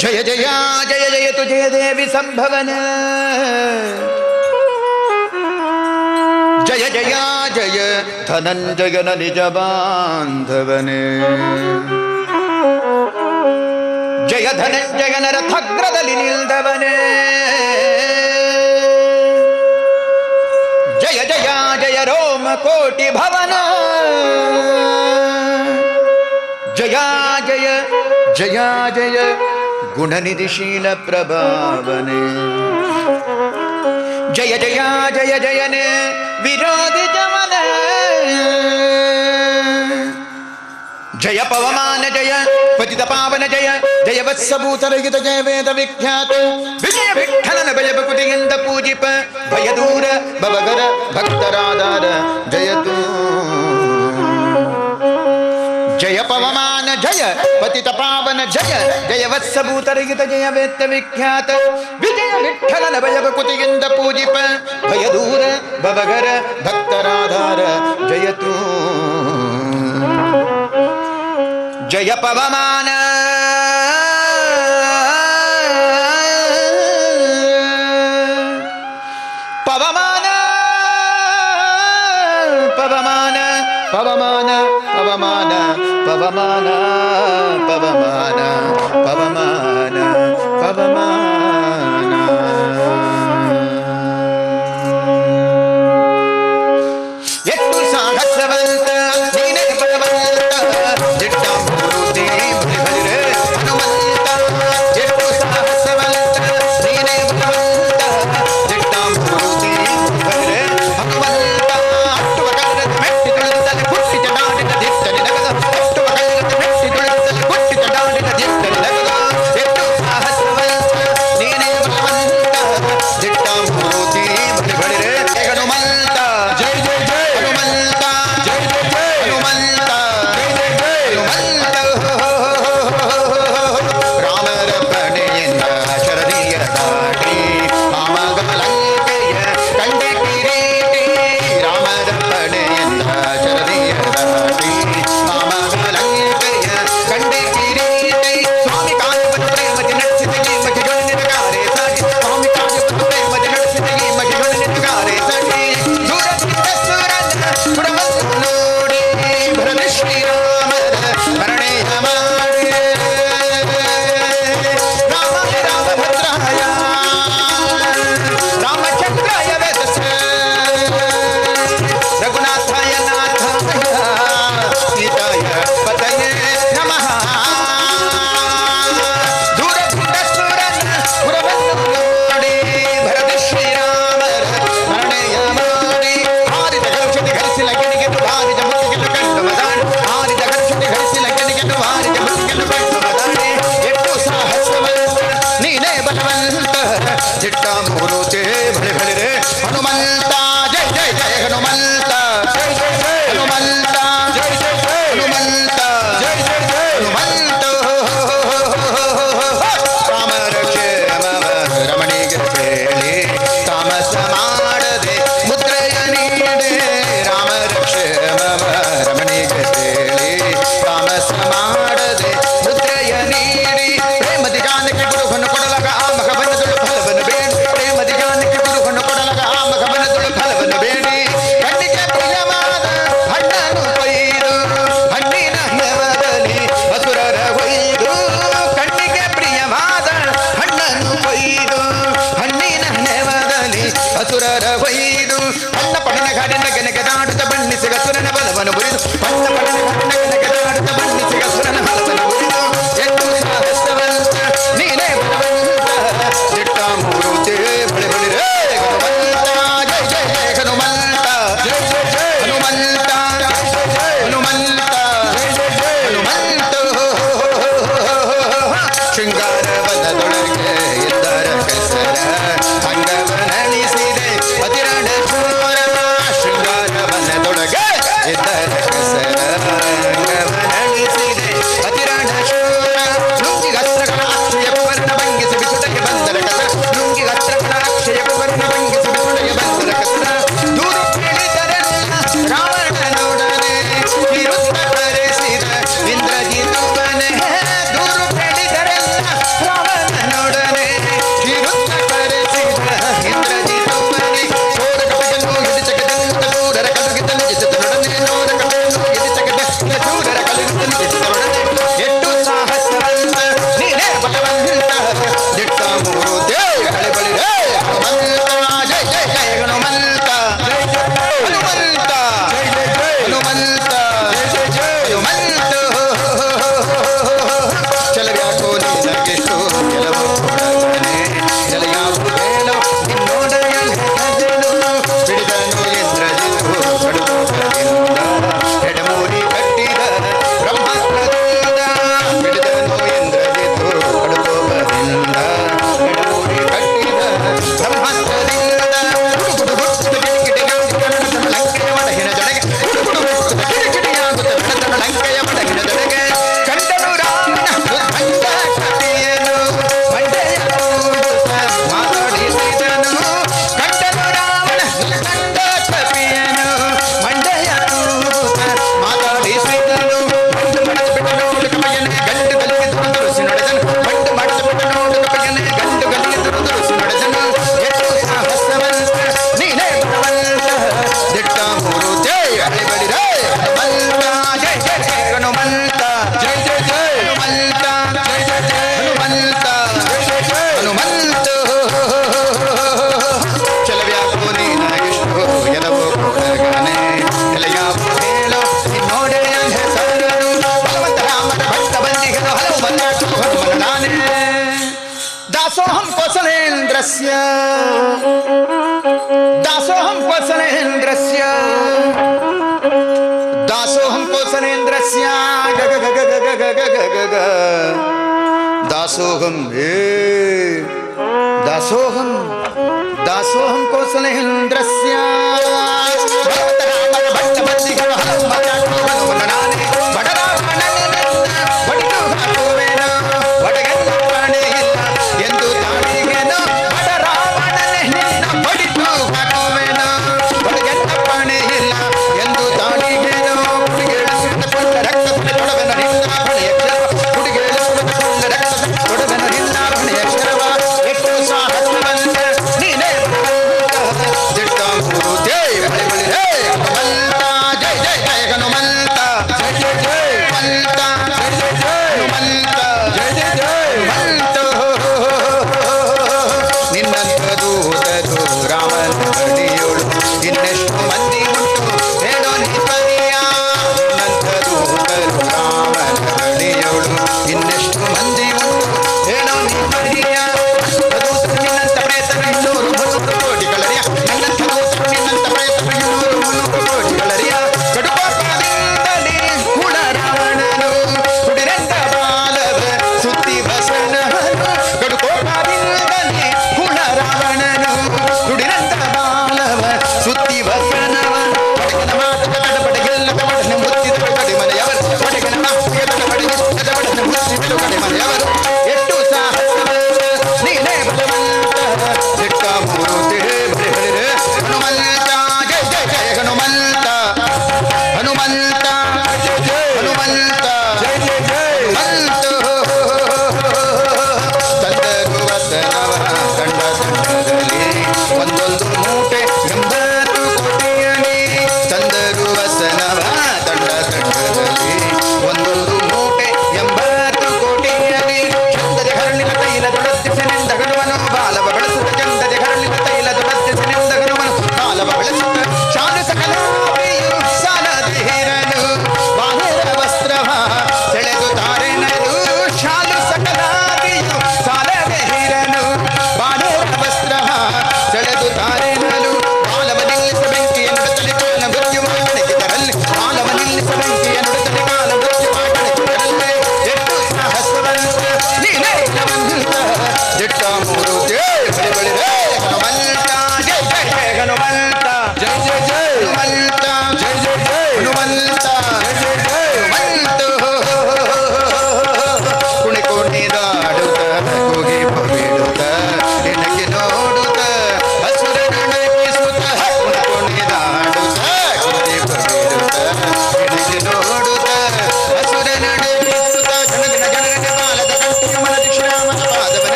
ಜಯ ಜಯ ಜಯ ಜಯತು ಜಯ ದೇವಿ ಸಂಭವನ ಜಯ ಜಯ ಜಯ ಧನಂಜಯನ ನಿಜ ಬಾಂಧವನೇ ಜಯ ಧನಂಜಯನ ರಥಗ್ರದಲ್ಲಿ ನಿಲ್ದವನೇ ಜಯ ಜಯ ಜಯ ರೋಮ ಕೋಟಿ ಭವನ ಜಯ ಜಯ ಜಯ ಜಯ ಗುಣನಿಧಿಶೀಲ ಪ್ರಭಾವನೆ ಜಯ ಜಯ ಜಯ ಜಯನೆ ವಿರೋಧಿ ಜಮನ ಜಯ ಪವಮಾನ ಜಯ ಪತಿತ ಪಾವನ ಜಯ ಜಯ ವತ್ಸಭೂತರಹಿತ ಜಯ ವೇದ ವಿಖ್ಯಾತ ವಿಜಯ ವಿಠಲನ ಭಯ ಭಕುತಿಯಿಂದ ಪೂಜಿಪ ಭಯ ದೂರ ಭವಗರ ಭಕ್ತರಾದಾರ ಜಯತು ಜಯ ಪವಮಾನ ಜಯ ಪತಿತ ಪಾವನ ಜಯ ಜಯ ವತ್ಸಭೂತರಹಿತ ಜಯ ವೇದ ವಿಖ್ಯಾತ ವಿಜಯ ವಿಠಲನ ಭಯ ಭಕುತಿಯಿಂದ ಪೂಜಿಪ ಭಯ ದೂರ ಭವಗರ ಭಕ್ತರಾಧಾರ ಜಯತು ಜಯ ಪವಮಾನ ಪವಮಾನ ಪವಮಾನ ಪವಮಾನ ಪವಮಾನ ಪವಮಾನ ಪವಮಾನ ಪವಮಾನ ಪವಮಾನ ಎಷ್ಟು ಸಾಹಸವಂತ ನೀನೇ ಬಲವಂತ ದಿಟ್ಟಾಂಬೂರುತಿ ಬಲಿಬಲಿರೆ ಹನುಮಂತ ಎಷ್ಟು ಸಾಹಸವಂತ ನೀನೇ ಬಲವಂತ ದಿಟ್ಟಾಂಬೂರುತಿ ಬಲಿಬಲಿರೆ ಹನುಮಂತ ಅಟ್ಟುವ ಕಾಲದ ಮೆಟ್ಟಿ ತುಳಿತಲ್ಲಿ ಹುಟ್ಟಿ ಚಡಾಡಿದ ದಿಟ್ಟನೆ ನಗದ ಅಟ್ಟುವ ಕಾಲದ ಮೆಟ್ಟಿ ತುಳಿತಲ್ಲಿ ಹುಟ್ಟಿ ಚಡಾಡಿದ ದಿಟ್ಟನೆ ನಗದ ಎಷ್ಟು ಸಾಹಸವಂತ ನೀನೇ ಕೋಸಲೇಂದ್ರಸ್ಯ ದಾಸೋಹಂ ಕೋಸಲೇಂದ್ರಸ್ಯ ದಾಸೋಹಂ ಕೋಸಲೇಂದ್ರಸ್ಯ ಗಗ ಗಗ ಗಗ ಗಗ ಗಗ ಗಗ ದಾಸೋಹಂ ದಾಸೋಹಂ ದಾಸೋಹಂ ಕೋಸಲೇಂದ್ರಸ್ಯ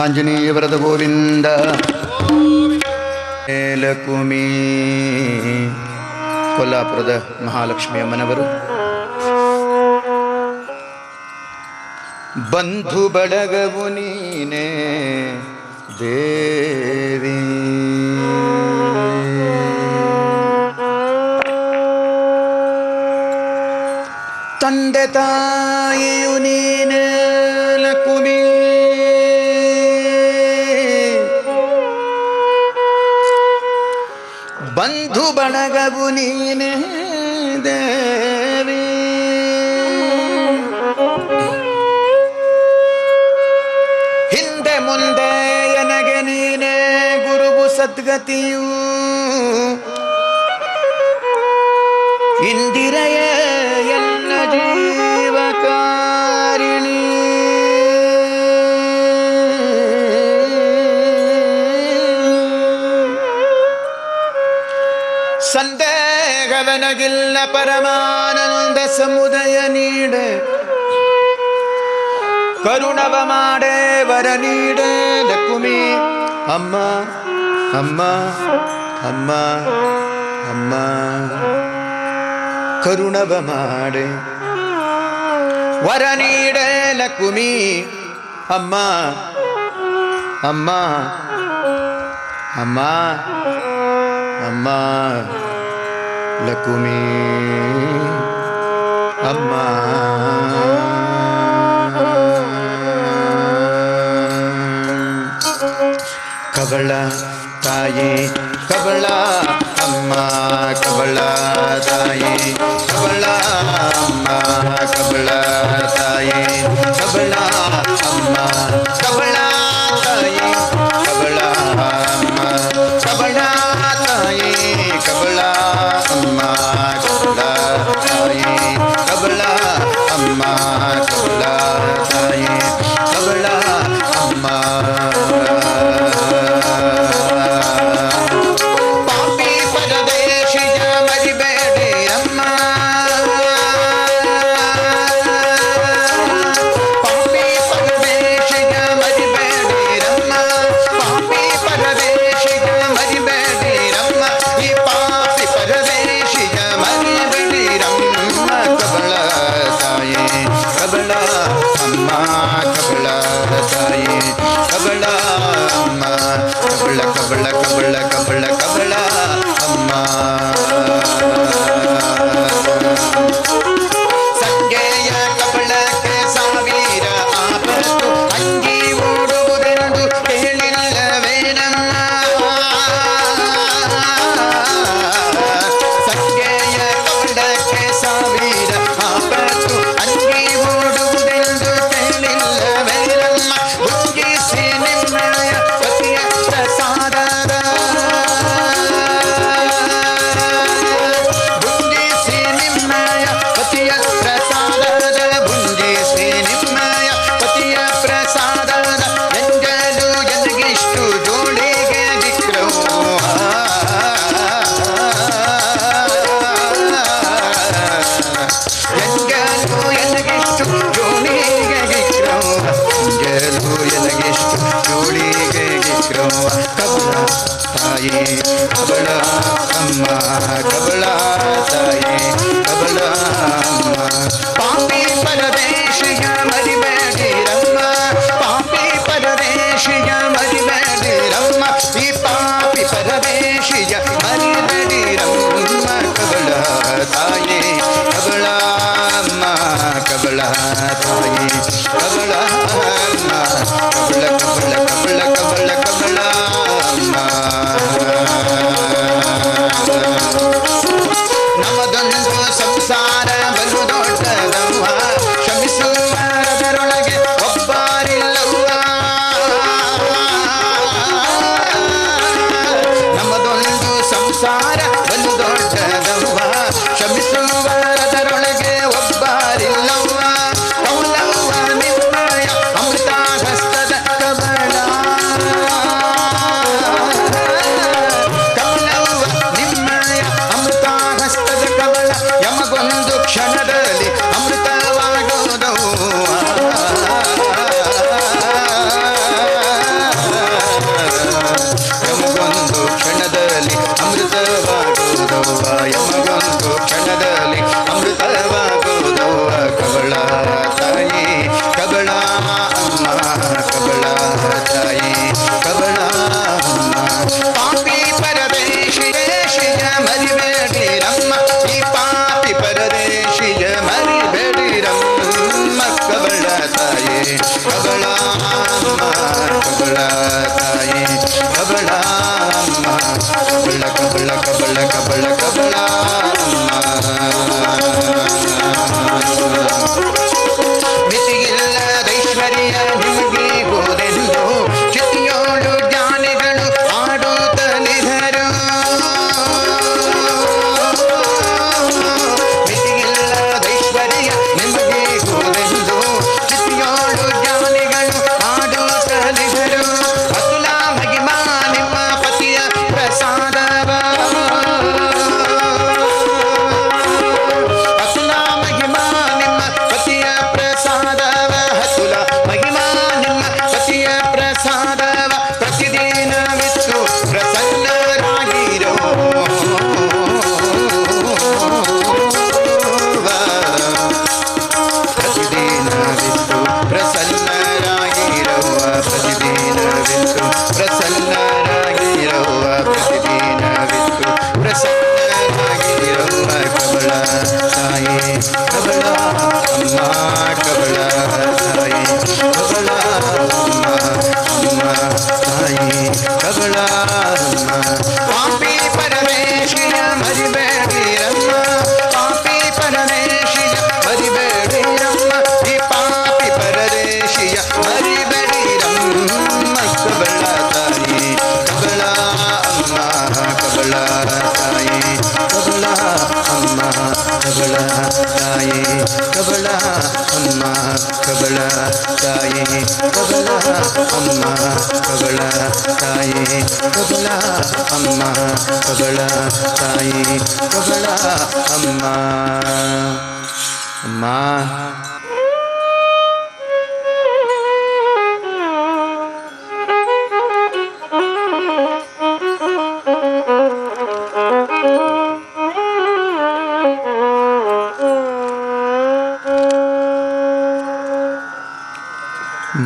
ಆಂಜನೇಯ ವರದ ಗೋವಿಂದ. ಲಕುಮಿ ಕೊಲ್ಲಾಪುರದ ಮಹಾಲಕ್ಷ್ಮಿ ಅಮ್ಮನವರು ಬಂಧು ಬಳಗವು ನೀನೇ ದೇವಿ, ತಂದೆ ತಾಯಿಯು ನೀನೇ ಲಕುಮಿ, ಬಂಧು ಬಳಗವು ನೀನೇ ದೇವಿ, ಹಿಂದೆ ಮುಂದೆ ಎನಗೆ ನೀನೇ ಗುರುವು ಸದ್ಗತಿಯು, ಇಂದಿರೆಯ ಎಲ್ಲ ಜೀವಕಾರಿಣಿ, ಸಂದೇಹವನಗಿಲ್ಲ ಪರಮಾನಂದ ಸಮುದಯ ನೀಡೆ, ಕರುಣವ ಮಾಡೆ ವರ ನೀಡೆ ಲಕುಮಿ ಅಮ್ಮ ಅಮ್ಮ ಅಮ್ಮ ಅಮ್ಮ, ಕರುಣವ ಮಾಡೆ ವರ ನೀಡೆ ಲಕುಮಿ ಅಮ್ಮ ಅಮ್ಮ ಅಮ್ಮ ಅಮ್ಮ, ಲಕುಮಿ ಅಮ್ಮ. ಕವಳ ತಾಯಿ ಕವಳ ಅಮ್ಮ, ಕವಳ ತಾಯಿ ಕವಳ ಅಮ್ಮ, ಕವಳ ತಾಯಿ ಕವಳ ಅಮ್ಮ, ಕವಳ ತಾಯಿ ಕವಳ ಅಮ್ಮ, ಕವಳ ತಾಯಿ ಕವಳ ಅಮ್ಮ, ಕವಳ ತಾಯಿ ಕವಳ ಅಮ್ಮ, ಕವಳ ತಾಯಿ ಕವಳ ಅಮ್ಮ. ಪಾಪಿ ಪರದೇಶಿಯ ಮರಿಬೇಡಿ ಅಮ್ಮ, ಪಾಪಿ ಪರದೇಶಿಯ ಮರಿಬೇಡಿ ರಮ್ಮ, ಪಾಪಿ ಪರದೇಶಿಯ ಮರಿಬೇಡಿ ರಮ್ಮ, ಈ ಪಾಪಿ ಪರದೇಶಿಯ ಮರಿಬೇಡಿ ರಮ್ಮ, ಕಬಳ ತಾಯಿ ಕಬಳ ಅಮ್ಮ, ಕಬಳ ತಾಯಿ ಕಬಳ ಅಮ್ಮ, ಕಬಳ ಕಬಳ ಕಬಳ ಕಬಳ ಕಬಳ ಅಮ್ಮ. ಸಂಜೆಯ ಕಬಳಕ್ಕೆ ಸಾವಿರ ಆಪತ್ತು, ಅಂಗಿ ಓಡುವುದೆಂದು ಕೇಳಿಲ್ಲವೇನಮ್ಮ, ಸಂಜೆಯ ಕಬಳಕ್ಕೆ ಸಾವಿರ ಆಪತ್ತು, ಅಂಗಿ ಓಡುವುದೆಂದು ಕೇಳಿಲ್ಲವೇನಮ್ಮ, ಭುಂಜಿಸಿ ನಿಮ್ಮಯ ಪತಿಯ ಪ್ರಸಾದದ, ಭುಂಜಿಸಿ ನಿಮ್ಮಯ ಪತಿಯ ಪ್ರಸಾದದ, ಭುಂಜಿಸಿ ನಿಮ್ಮಯ ಪತಿಯ ಪ್ರಸಾದದ, ಎಂಜಲು ಎನಗಿಷ್ಟು ಜೋಳಿಗೆ ವಿಕ್ರಮ, ಎಂಜಲು ಎನಗಿಷ್ಟು ಜೋಳಿಗೆ ವಿಕ್ರಮ, ಎಂಜಲು ಎನಗಿಷ್ಟು ಜೋಳಿಗೆ ವಿಕ್ರಮ. ಕಬಳ ತಾಯಿ ಕಬಳ ಅಮ್ಮ, ಕಬಳ ತಾಯಿ ಕಬಳ ಅಮ್ಮ, ಪಾಪಿ ಪರದೇಶಿಯ ಮರಿಬೇಡಿ ರಮ್ಮ, ಪಾಪಿ ಪರದೇಶಿಯ ಮರಿಬೇಡಿ ರಮ್ಮ, ಈ ಪಾಪಿ ಪರದೇಶಿಯ ಮರಿಬೇಡಿ ರಮ್ಮ, ಕಬಳ ತಾಯಿ ಕಬಳ ಅಮ್ಮ, ಕಬಳ ತಾಯಿ ಕಬಳ ಅಮ್ಮ, ಕಬಳ ಕಬಳ ಕಬಳ ಕಬಳ ಕಬಳ ಅಮ್ಮ. ನಮದೊಂದು ಸಂಸಾರ ಬಲು ದೊಡ್ಡದವ್ವ, ಕ್ಷಮಿಸುವರದರೊಳಗೆ ಒಬ್ಬರಿಲ್ಲವ್ವ, ನಮದೊಂದು ಸಂಸಾರ ಬಲು ದೊಡ್ಡದವ್ವ, ಕ್ಷಮಿಸುವರದರೊಳಗೆ ಒಬ್ಬರಿಲ್ಲವ್ವ, ಕೌಲ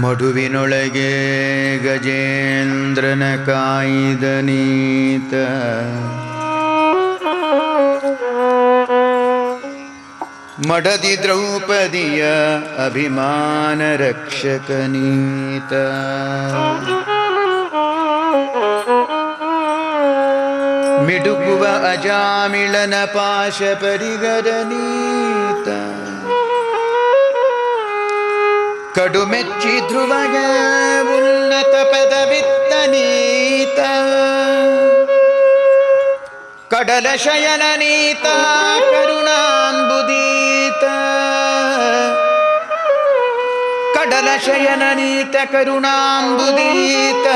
ಮಡುವಿನೊಳಗೆ ಗಜೇಂದ್ರನ ಕಾಯ್ದ ನೀತ ಮಡದಿ ದ್ರೌಪದಿಯ ಅಭಿಮಾನ ರಕ್ಷಕ ನೀತ ಮಿಡುಕುವ ಅಜಾಮಿಳನ ಪಾಶ ಪರಿಗರ ನೀತ ಕಡುಮೆಚ್ಚಿ ಧ್ರುವಗ ಉನ್ನತ ಪದವಿತ್ತ ನೀತ ಕಡಲ ಶಯನ ನೀತ ಕರುಣಾಂಬುದೀತ ಕಡಲ ಶಯನ ನೀತ ಕರುಣಾಂಬುದೀತ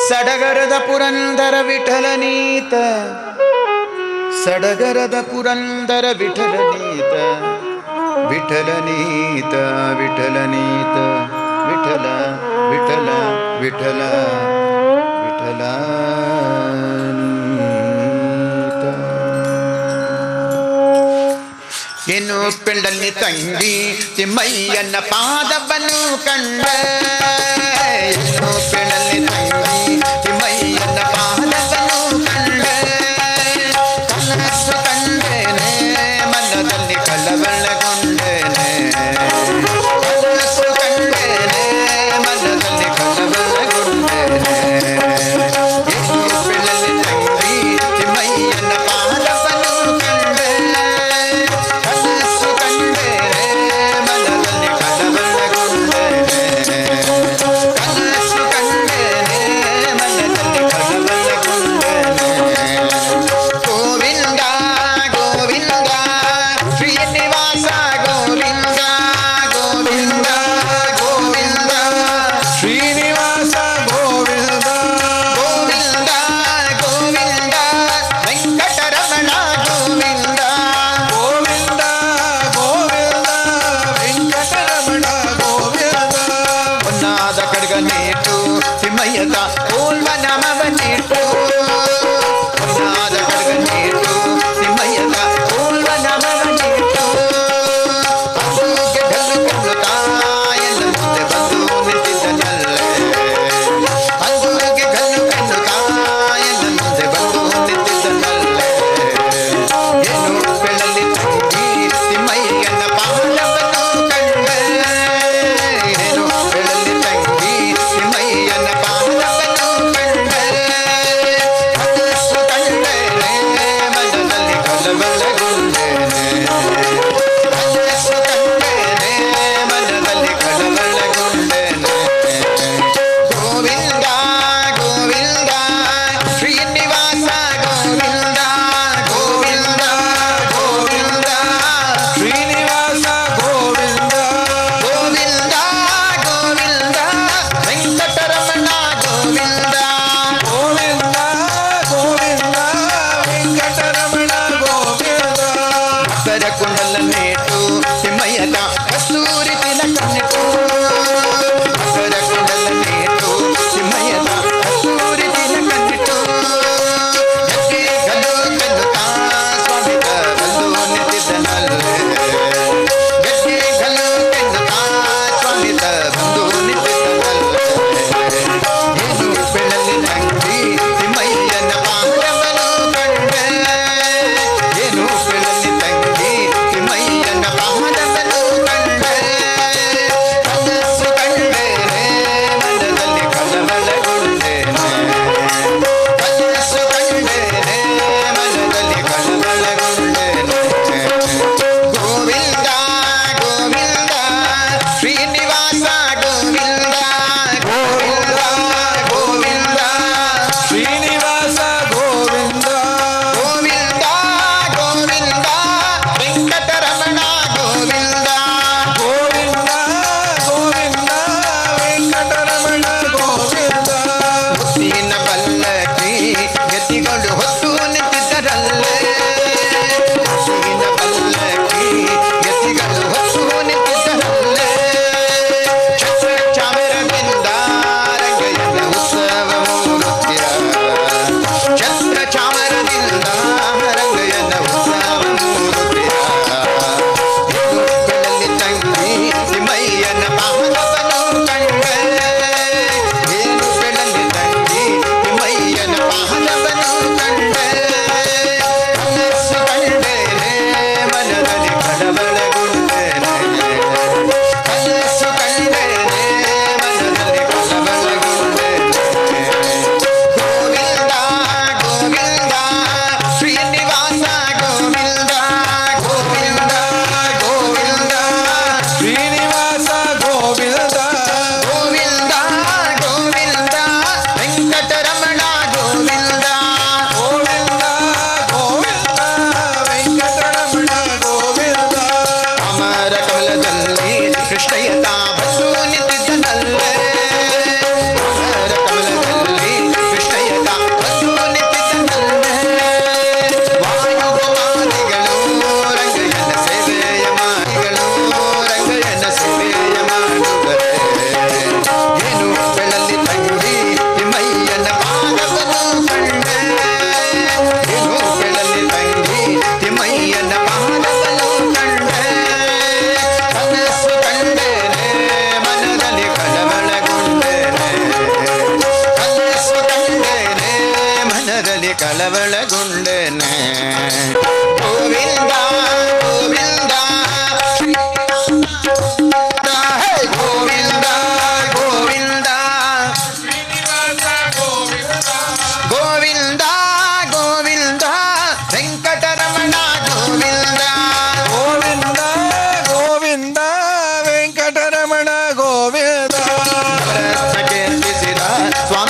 ಸಡಗರದ ಪುರಂದರ ವಿಠಲ ನೀತ ಸಡಗರದ ಪುರಂದರ ವಿಠಲ ನೀತ ವಿಠಲನೀತ ವಿಠಲನೀತ ವಿಠಲ ವಿಠಲ ವಿಠಲ ವಿಠಲ ಇನ್ನು ಪಿಂಡಲ್ಲಿ ತಂಗಿ ತಿಮ್ಮಯ್ಯನ ಪಾದವನ್ನು ಕಂಡ ಇನ್ನು ಪಿಂಡಲ್ಲಿ ತಂಗಿ ತಿಮ್ಮಯ್ಯನ ಪಾದವನ್ನು ಕಂಡ ಕನಸು ಕಂಡೇನೆ ಮನದಲ್ಲಿ ಕಳವಳಗೊಂಡೇನೆ ಕನಸು ಕಂಡೇನೆ ಮನದಲ್ಲಿ ಕಳವಳಗೊಂಡೇನೆ ಪಿಂಡಲ್ಲಿ ತಂಗಿ ತಿಮ್ಮಯ್ಯನ ಪಾದವನ್ನು ಕಂಡೆ ಕನಸು ಕಂಡೇನೆ ಮನದಲ್ಲಿ ಕಳವಳಗೊಂಡೇನೆ ಕನಸು ಕಂಡ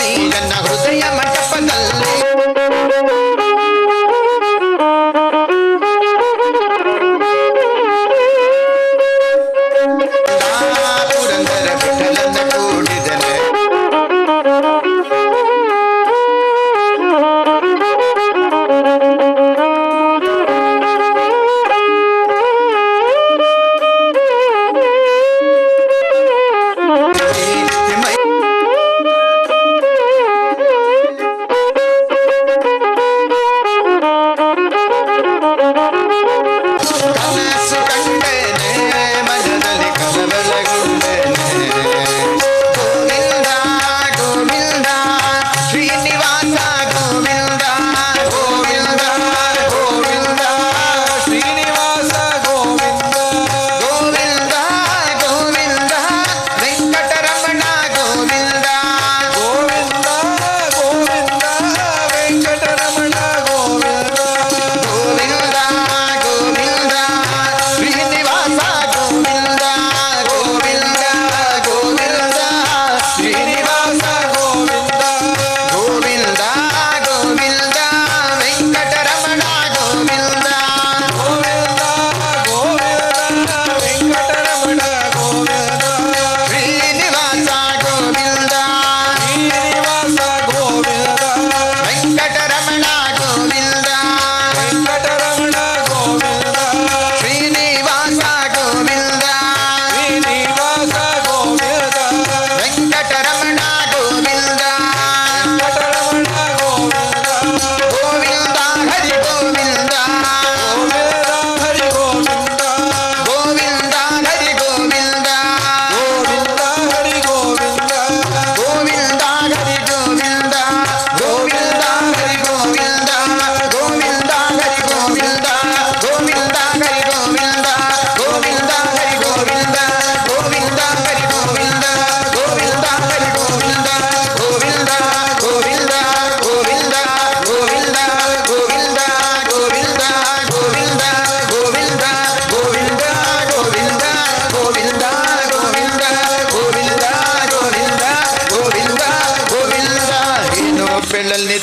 ಈ ನನ್ನ ಹೃದಯ ಮಂಟಪದಲ್ಲಿ. ಪುರಂದರ ವಿಠಲನ ಕೂಡಿದನೆ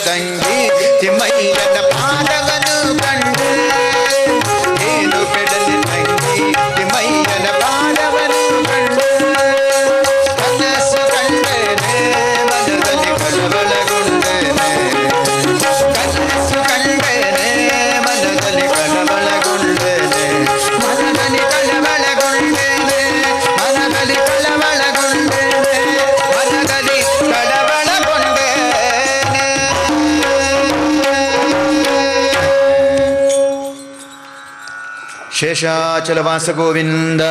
ತಂಗಿ ತಿಮ್ಮಯ್ಯನ ಪಾದವನು ಕಂಡು ಏನು ಬೆಡಲಿ ತಂಗಿ ತಿಮ್ಮಯ್ಯನ ಪಾದವನು ಕಂಡು ಕನಸು ಕಂಡೇನೆ ಮನದಲ್ಲಿ ಕಳವಳಗೊಂಡೇನೆ ಕನಸು ಕಂಡೇನೆ ಮನದಲ್ಲಿ ಕಳವಳಗೊಂಡೇನೆ ಮನದಲ್ಲಿ ಕಳವಳಗೊಂಡೇನೆ ಮನದಲ್ಲಿ ಕಳವಳಗೊಂಡೇನೆ ಮನದಲ್ಲಿ ಕಳವಳಗೊಂಡೇನೆ. ಶೇಷಾಚಲವಾಸ ಗೋವಿಂದ.